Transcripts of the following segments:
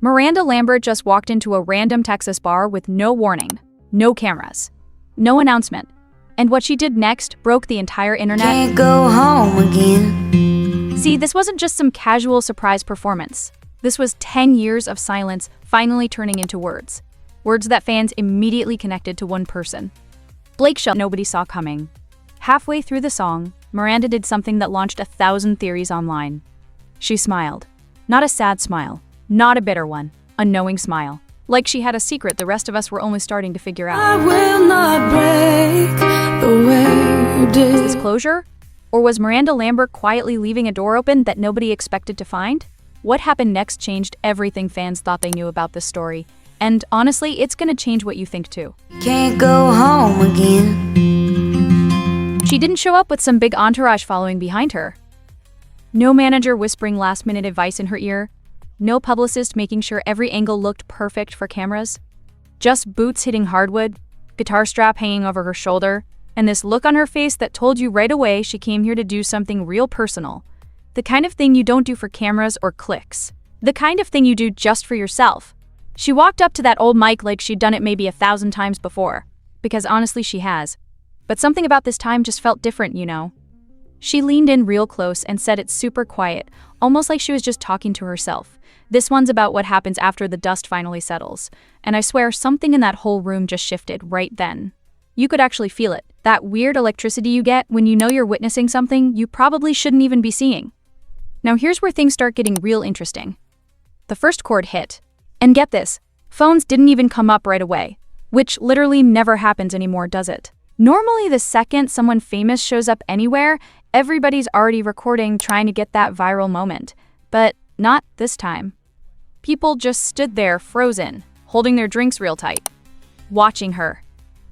Miranda Lambert just walked into a random Texas bar with no warning, no cameras, no announcement. And what she did next broke the entire internet. Can't go home again. See, this wasn't just some casual surprise performance. This was 10 years of silence finally turning into words. Words that fans immediately connected to one person. Blake Shelton, nobody saw coming. Halfway through the song, Miranda did something that launched 1,000 theories online. She smiled. Not a sad smile, not a bitter one, a knowing smile. Like she had a secret the rest of us were only starting to figure out. I will not break the way you did. Was this closure? Or was Miranda Lambert quietly leaving a door open that nobody expected to find? What happened next changed everything fans thought they knew about this story. And honestly, it's gonna change what you think too. Can't go home again. She didn't show up with some big entourage following behind her. No manager whispering last-minute advice in her ear. No publicist making sure every angle looked perfect for cameras. Just boots hitting hardwood, guitar strap hanging over her shoulder, and this look on her face that told you right away she came here to do something real personal. The kind of thing you don't do for cameras or clicks. The kind of thing you do just for yourself. She walked up to that old mic like she'd done it maybe 1,000 times before. Because honestly, she has. But something about this time just felt different, you know. She leaned in real close and said it super quiet, almost like she was just talking to herself. This one's about what happens after the dust finally settles. And I swear something in that whole room just shifted right then. You could actually feel it. That weird electricity you get when you know you're witnessing something you probably shouldn't even be seeing. Now here's where things start getting real interesting. The first chord hit. And get this, phones didn't even come up right away. Which literally never happens anymore, does it? Normally the second someone famous shows up anywhere, everybody's already recording trying to get that viral moment. But not this time. People just stood there frozen, holding their drinks real tight, watching her.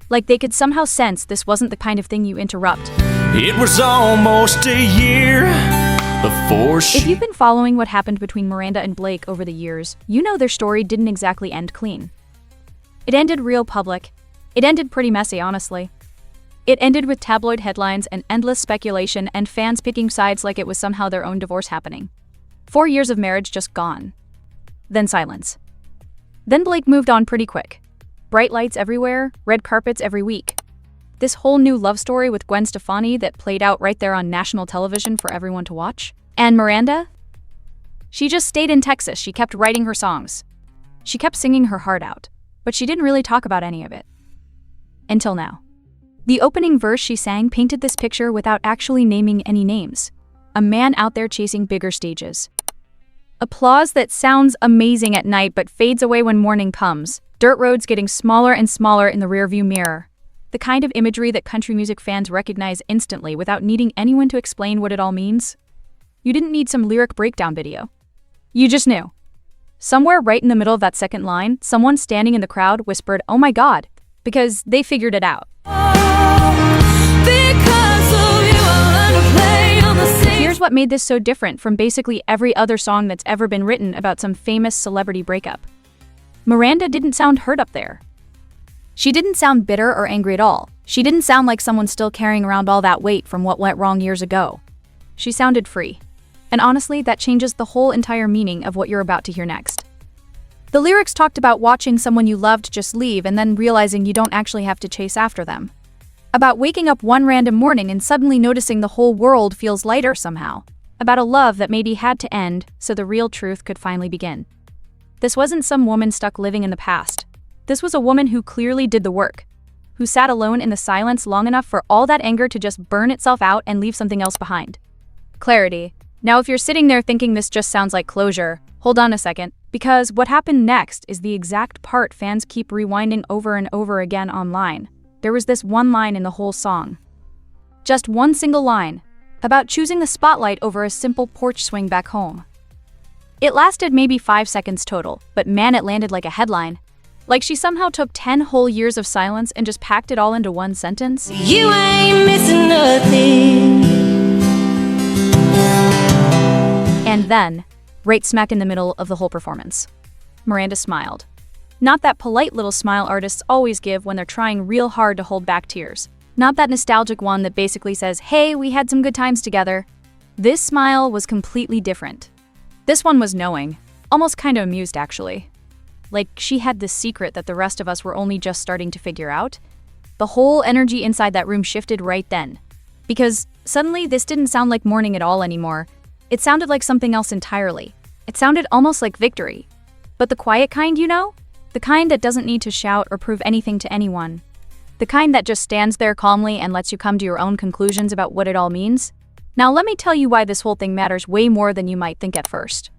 Like they could somehow sense this wasn't the kind of thing you interrupt. It was almost a year before If you've been following what happened between Miranda and Blake over the years, you know their story didn't exactly end clean. It ended real public. It ended pretty messy, honestly. It ended with tabloid headlines and endless speculation and fans picking sides like it was somehow their own divorce happening. 4 years of marriage just gone. Then silence. Then Blake moved on pretty quick. Bright lights everywhere, red carpets every week. This whole new love story with GwenStefani that played out right there on national television for everyone to watch. And Miranda? She just stayed in Texas. She kept writing her songs. She kept singing her heart out, but she didn't really talk about any of it. Until now. The opening verse she sang painted this picture without actually naming any names. A man out there chasing bigger stages. Applause that sounds amazing at night but fades away when morning comes. Dirt roads getting smaller and smaller in the rearview mirror. The kind of imagery that country music fans recognize instantly without needing anyone to explain what it all means. You didn't need some lyric breakdown video. You just knew. Somewhere right in the middle of that second line, someone standing in the crowd whispered, "Oh my God," because they figured it out. Here's what made this so different from basically every other song that's ever been written about some famous celebrity breakup. Miranda didn't sound hurt up there. She didn't sound bitter or angry at all. She didn't sound like someone still carrying around all that weight from what went wrong years ago. She sounded free. And honestly, that changes the whole entire meaning of what you're about to hear next. The lyrics talked about watching someone you loved just leave and then realizing you don't actually have to chase after them. About waking up one random morning and suddenly noticing the whole world feels lighter somehow. About a love that maybe had to end so the real truth could finally begin. This wasn't some woman stuck living in the past. This was a woman who clearly did the work, who sat alone in the silence long enough for all that anger to just burn itself out and leave something else behind. Clarity. Now if you're sitting there thinking this just sounds like closure, hold on a second, because what happened next is the exact part fans keep rewinding over and over again online. There was this one line in the whole song. Just one single line, about choosing the spotlight over a simple porch swing back home. It lasted maybe 5 seconds total, but man, it landed like a headline. Like she somehow took 10 whole years of silence and just packed it all into one sentence. You ain't missing nothing. And then, right smack in the middle of the whole performance, Miranda smiled. Not that polite little smile artists always give when they're trying real hard to hold back tears. Not that nostalgic one that basically says, "Hey, we had some good times together." This smile was completely different. This one was knowing. almost kind of amused, actually. Like, she had this secret that the rest of us were only just starting to figure out. The whole energy inside that room shifted right then. Because suddenly, this didn't sound like mourning at all anymore. It sounded like something else entirely. It sounded almost like victory. But the quiet kind, you know? The kind that doesn't need to shout or prove anything to anyone. The kind that just stands there calmly and lets you come to your own conclusions about what it all means. Now let me tell you why this whole thing matters way more than you might think at first.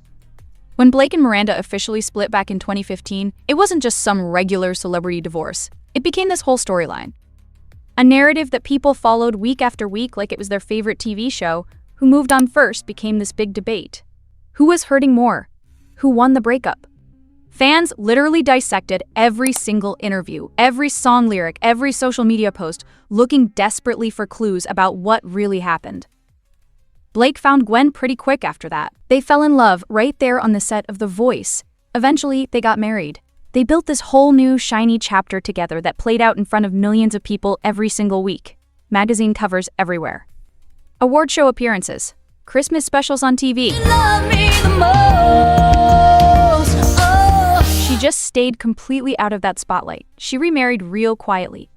When Blake and Miranda officially split back in 2015, it wasn't just some regular celebrity divorce. It became this whole storyline. A narrative that people followed week after week like it was their favorite TV show. Who moved on first became this big debate. Who was hurting more? Who won the breakup? Fans literally dissected every single interview, every song lyric, every social media post, looking desperately for clues about what really happened. Blake found Gwen pretty quick after that. They fell in love right there on the set of The Voice. Eventually, they got married. They built this whole new, shiny chapter together that played out in front of millions of people every single week. Magazine covers everywhere. Award show appearances. Christmas specials on TV. She just stayed completely out of that spotlight. She remarried real quietly.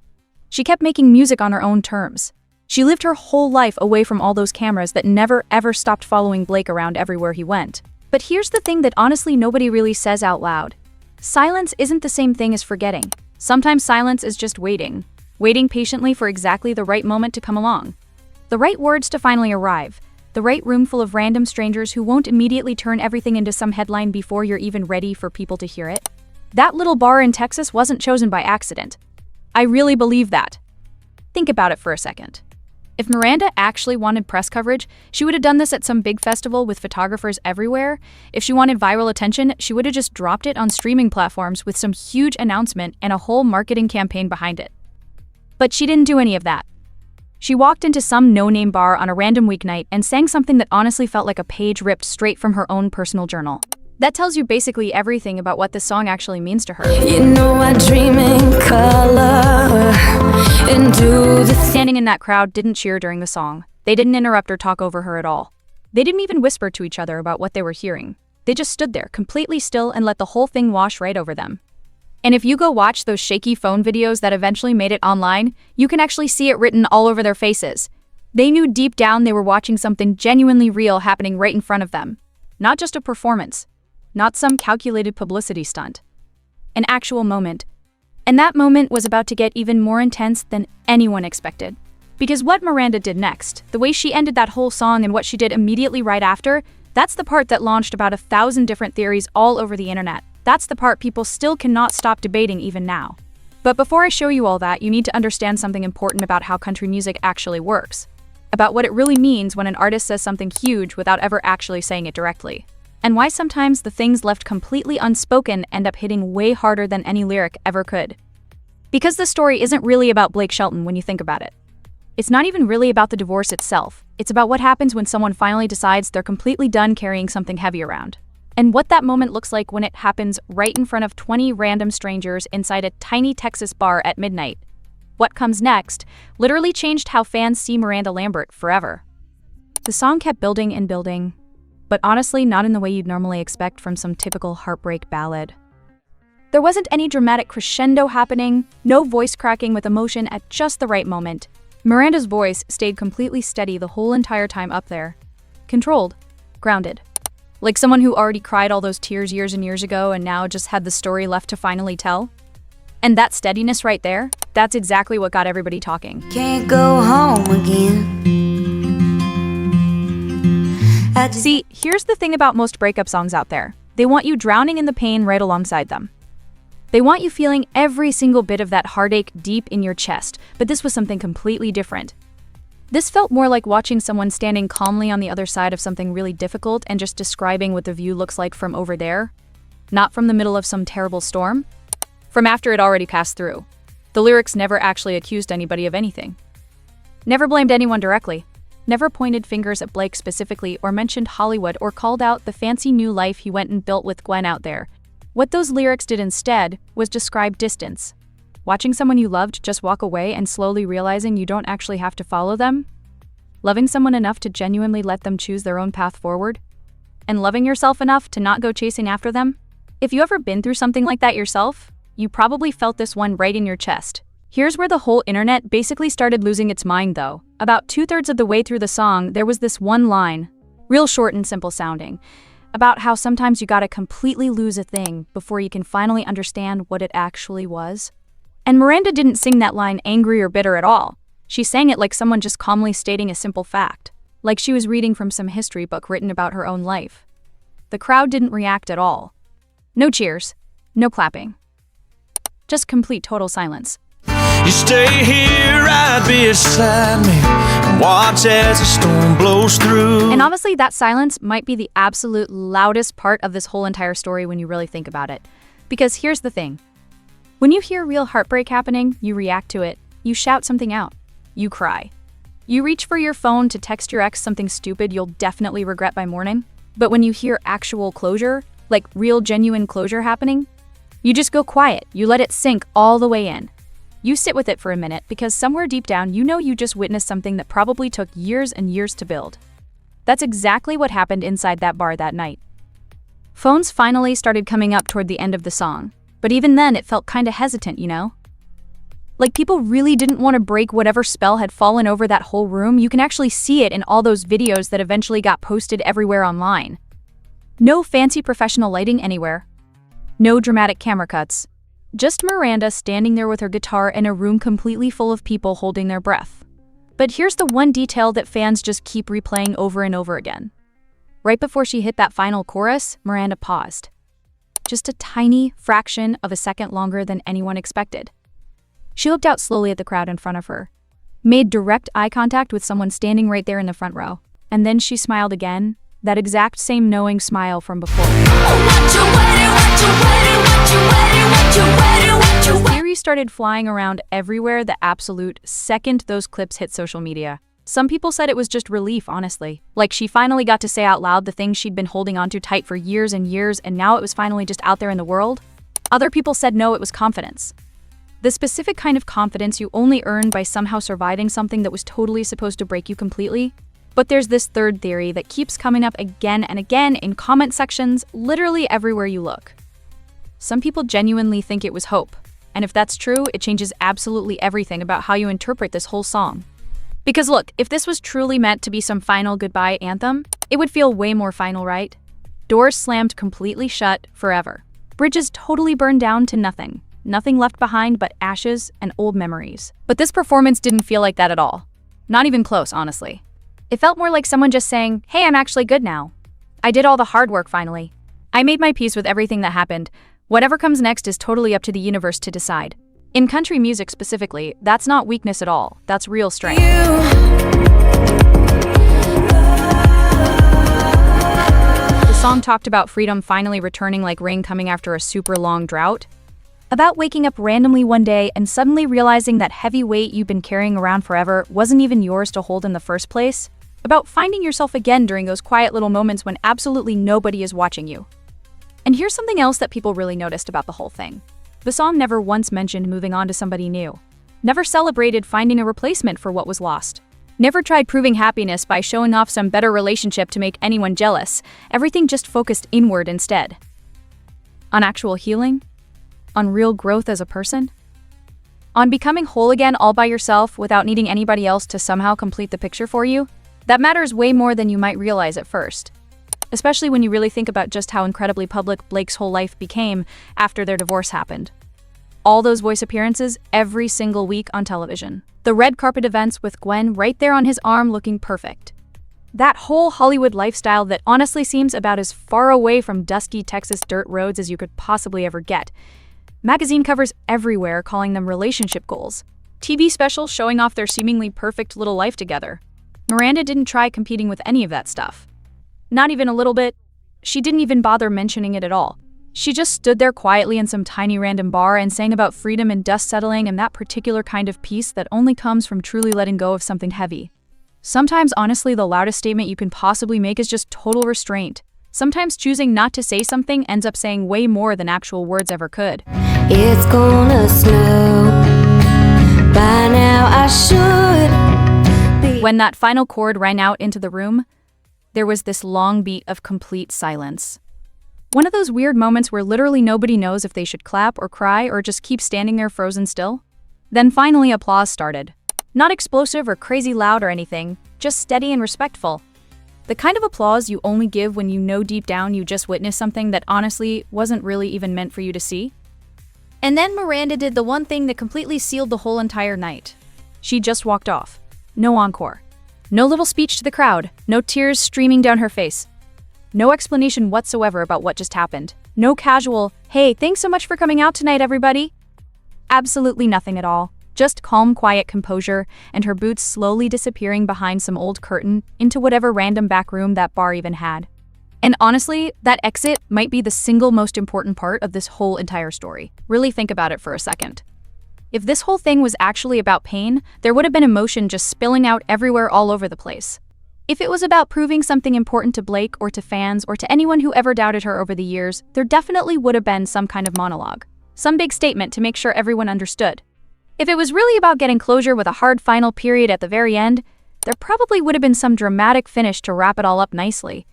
She kept making music on her own terms. She lived her whole life away from all those cameras that never ever stopped following Blake around everywhere he went. But here's the thing that honestly nobody really says out loud. Silence isn't the same thing as forgetting. Sometimes silence is just waiting. Waiting patiently for exactly the right moment to come along. The right words to finally arrive. The right room full of random strangers who won't immediately turn everything into some headline before you're even ready for people to hear it. That little bar in Texas wasn't chosen by accident. I really believe that. Think about it for a second. If Miranda actually wanted press coverage, she would have done this at some big festival with photographers everywhere. If she wanted viral attention, she would have just dropped it on streaming platforms with some huge announcement and a whole marketing campaign behind it. But she didn't do any of that. She walked into some no-name bar on a random weeknight and sang something that honestly felt like a page ripped straight from her own personal journal. That tells you basically everything about what this song actually means to her. You know I dream in color and do the Standing in that crowd didn't cheer during the song. They didn't interrupt or talk over her at all. They didn't even whisper to each other about what they were hearing. They just stood there, completely still, and let the whole thing wash right over them. And if you go watch those shaky phone videos that eventually made it online, you can actually see it written all over their faces. They knew deep down they were watching something genuinely real happening right in front of them. Not just a performance. Not some calculated publicity stunt. An actual moment. And that moment was about to get even more intense than anyone expected. Because what Miranda did next, the way she ended that whole song and what she did immediately right after, that's the part that launched about 1,000 different theories all over the internet. That's the part people still cannot stop debating even now. But before I show you all that, you need to understand something important about how country music actually works. About what it really means when an artist says something huge without ever actually saying it directly. And why sometimes the things left completely unspoken end up hitting way harder than any lyric ever could. Because the story isn't really about Blake Shelton when you think about it. It's not even really about the divorce itself. It's about what happens when someone finally decides they're completely done carrying something heavy around. And what that moment looks like when it happens right in front of 20 random strangers inside a tiny Texas bar at midnight. What comes next literally changed how fans see Miranda Lambert forever. The song kept building and building. But honestly, not in the way you'd normally expect from some typical heartbreak ballad. There wasn't any dramatic crescendo happening, no voice cracking with emotion at just the right moment. Miranda's voice stayed completely steady the whole entire time up there. Controlled. Grounded. Like someone who already cried all those tears years and years ago and now just had the story left to finally tell. And that steadiness right there, that's exactly what got everybody talking. can't go home again. See, here's the thing about most breakup songs out there. They want you drowning in the pain right alongside them. They want you feeling every single bit of that heartache deep in your chest, but this was something completely different. This felt more like watching someone standing calmly on the other side of something really difficult and just describing what the view looks like from over there. Not from the middle of some terrible storm. From after it already passed through. The lyrics never actually accused anybody of anything. Never blamed anyone directly. Never pointed fingers at Blake specifically or mentioned Hollywood or called out the fancy new life he went and built with Gwen out there. What those lyrics did instead was describe distance. Watching someone you loved just walk away and slowly realizing you don't actually have to follow them. Loving someone enough to genuinely let them choose their own path forward. and loving yourself enough to not go chasing after them? If you ever been through something like that yourself, you probably felt this one right in your chest. Here's where the whole internet basically started losing its mind though. About 2/3 of the way through the song, there was this one line, real short and simple sounding, about how sometimes you gotta completely lose a thing before you can finally understand what it actually was. And Miranda didn't sing that line angry or bitter at all. She sang it like someone just calmly stating a simple fact, like she was reading from some history book written about her own life. The crowd didn't react at all. No cheers, no clapping. Just complete total silence. You stay here right beside me and watch as the storm blows through. And obviously that silence might be the absolute loudest part of this whole entire story when you really think about it. Because here's the thing. When you hear real heartbreak happening, you react to it. You shout something out. You cry. You reach for your phone to text your ex something stupid you'll definitely regret by morning. But when you hear actual closure, like real genuine closure happening, you just go quiet. You let it sink all the way in. You sit with it for a minute because somewhere deep down you know you just witnessed something that probably took years and years to build. That's exactly what happened inside that bar that night. Phones finally started coming up toward the end of the song, but even then it felt kinda hesitant, you know? Like people really didn't want to break whatever spell had fallen over that whole room. You can actually see it in all those videos that eventually got posted everywhere online. No fancy professional lighting anywhere. No dramatic camera cuts. Just Miranda standing there with her guitar in a room completely full of people holding their breath. But here's the one detail that fans just keep replaying over and over again. Right before she hit that final chorus, Miranda paused. Just a tiny fraction of a second longer than anyone expected. She looked out slowly at the crowd in front of her, made direct eye contact with someone standing right there in the front row, and then she smiled again, that exact same knowing smile from before. Theories started flying around everywhere the absolute second those clips hit social media. Some people said it was just relief, honestly. Like she finally got to say out loud the things she'd been holding onto tight for years and years, and now it was finally just out there in the world. Other people said no, it was confidence. The specific kind of confidence you only earn by somehow surviving something that was totally supposed to break you completely. But there's this third theory that keeps coming up again and again in comment sections, literally everywhere you look. Some people genuinely think it was hope. And if that's true, it changes absolutely everything about how you interpret this whole song. Because look, if this was truly meant to be some final goodbye anthem, it would feel way more final, right? Doors slammed completely shut forever. Bridges totally burned down to nothing. Nothing left behind but ashes and old memories. But this performance didn't feel like that at all. Not even close, honestly. It felt more like someone just saying, hey, I'm actually good now. I did all the hard work finally. I made my peace with everything that happened. Whatever comes next is totally up to the universe to decide. In country music specifically, that's not weakness at all. That's real strength. The song talked about freedom finally returning like rain coming after a super long drought. About waking up randomly one day and suddenly realizing that heavy weight you've been carrying around forever wasn't even yours to hold in the first place. About finding yourself again during those quiet little moments when absolutely nobody is watching you. And here's something else that people really noticed about the whole thing. The song never once mentioned moving on to somebody new. Never celebrated finding a replacement for what was lost. Never tried proving happiness by showing off some better relationship to make anyone jealous. Everything just focused inward instead. On actual healing? On real growth as a person? On becoming whole again all by yourself without needing anybody else to somehow complete the picture for you? That matters way more than you might realize at first. Especially when you really think about just how incredibly public Blake's whole life became after their divorce happened. All those voice appearances every single week on television. The red carpet events with Gwen right there on his arm looking perfect. That whole Hollywood lifestyle that honestly seems about as far away from dusty Texas dirt roads as you could possibly ever get. Magazine covers everywhere calling them relationship goals. TV specials showing off their seemingly perfect little life together. Miranda didn't try competing with any of that stuff. Not even a little bit. She didn't even bother mentioning it at all. She just stood there quietly in some tiny random bar and sang about freedom and dust settling and that particular kind of peace that only comes from truly letting go of something heavy. Sometimes, honestly, the loudest statement you can possibly make is just total restraint. Sometimes choosing not to say something ends up saying way more than actual words ever could. It's gonna snow. By now I should be. When that final chord rang out into the room, There was this long beat of complete silence. One of those weird moments where literally nobody knows if they should clap or cry or just keep standing there frozen still. Then finally applause started. Not explosive or crazy loud or anything, just steady and respectful. The kind of applause you only give when you know deep down you just witnessed something that honestly wasn't really even meant for you to see. And then Miranda did the one thing that completely sealed the whole entire night. She just walked off. No encore. No little speech to the crowd. No tears streaming down her face. No explanation whatsoever about what just happened. No casual, "Hey, thanks so much for coming out tonight, everybody." Absolutely nothing at all. Just calm, quiet composure, and her boots slowly disappearing behind some old curtain into whatever random back room that bar even had. And honestly, that exit might be the single most important part of this whole entire story. Really think about it for a second. If this whole thing was actually about pain, there would have been emotion just spilling out everywhere all over the place. If it was about proving something important to Blake or to fans or to anyone who ever doubted her over the years, there definitely would have been some kind of monologue. Some big statement to make sure everyone understood. If it was really about getting closure with a hard final period at the very end, there probably would have been some dramatic finish to wrap it all up nicely.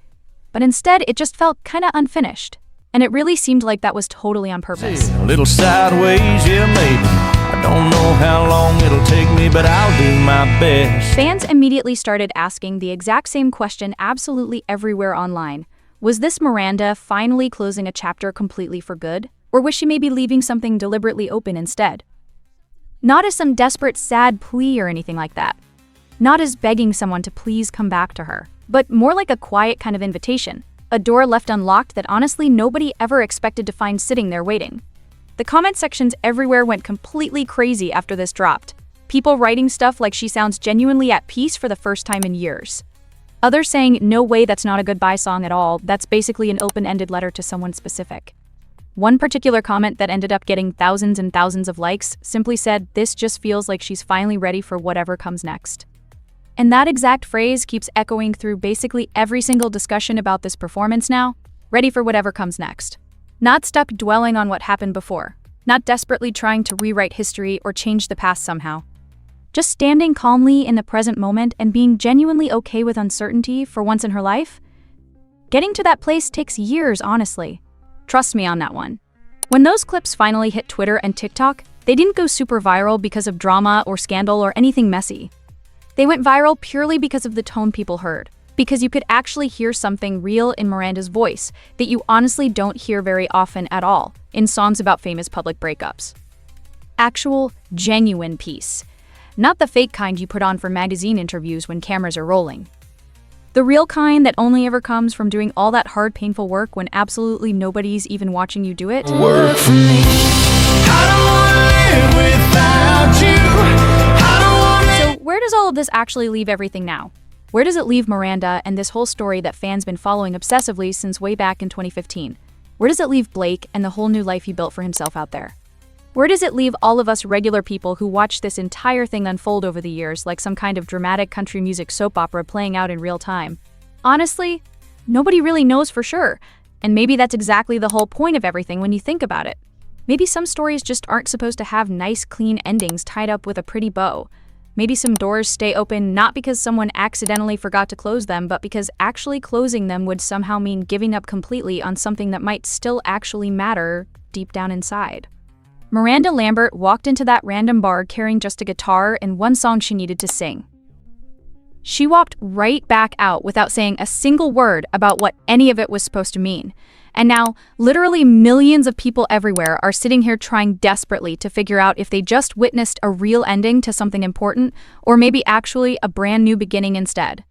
But instead, it just felt kinda unfinished. And it really seemed like that was totally on purpose. A little sideways, yeah, maybe. I don't know how long it'll take me, but I'll do my best. Fans immediately started asking the exact same question absolutely everywhere online. Was this Miranda finally closing a chapter completely for good? Or was she maybe leaving something deliberately open instead? Not as some desperate, sad plea or anything like that. Not as begging someone to please come back to her, but more like a quiet kind of invitation. A door left unlocked that honestly nobody ever expected to find sitting there waiting. The comment sections everywhere went completely crazy after this dropped. People writing stuff like she sounds genuinely at peace for the first time in years. Others saying, no way, that's not a goodbye song at all, that's basically an open-ended letter to someone specific. One particular comment that ended up getting thousands and thousands of likes simply said, "This just feels like she's finally ready for whatever comes next." And that exact phrase keeps echoing through basically every single discussion about this performance now. Ready for whatever comes next. Not stuck dwelling on what happened before. Not desperately trying to rewrite history or change the past somehow. Just standing calmly in the present moment and being genuinely okay with uncertainty for once in her life. Getting to that place takes years, honestly. Trust me on that one. When those clips finally hit Twitter and TikTok, they didn't go super viral because of drama or scandal or anything messy. They went viral purely because of the tone people heard, because you could actually hear something real in Miranda's voice that you honestly don't hear very often at all in songs about famous public breakups. Actual, genuine peace. Not the fake kind you put on for magazine interviews when cameras are rolling. The real kind that only ever comes from doing all that hard, painful work when absolutely nobody's even watching you do it. Work for me. I don't wanna live without you. So where does all of this actually leave everything now? Where does it leave Miranda and this whole story that fans been following obsessively since way back in 2015? Where does it leave Blake and the whole new life he built for himself out there? Where does it leave all of us regular people who watched this entire thing unfold over the years like some kind of dramatic country music soap opera playing out in real time? Honestly, nobody really knows for sure. And maybe that's exactly the whole point of everything when you think about it. Maybe some stories just aren't supposed to have nice, clean endings tied up with a pretty bow. Maybe some doors stay open not because someone accidentally forgot to close them, but because actually closing them would somehow mean giving up completely on something that might still actually matter deep down inside. Miranda Lambert walked into that random bar carrying just a guitar and one song she needed to sing. She walked right back out without saying a single word about what any of it was supposed to mean. And now, literally millions of people everywhere are sitting here trying desperately to figure out if they just witnessed a real ending to something important, or maybe actually a brand new beginning instead.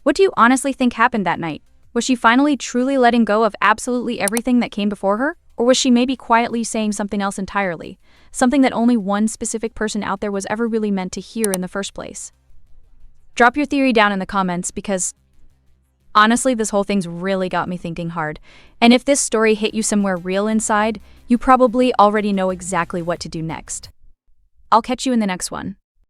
What do you honestly think happened that night? Was she finally truly letting go of absolutely everything that came before her? Or was she maybe quietly saying something else entirely? Something that only one specific person out there was ever really meant to hear in the first place? Drop your theory down in the comments because honestly, this whole thing's really got me thinking hard. And if this story hit you somewhere real inside, you probably already know exactly what to do next. I'll catch you in the next one.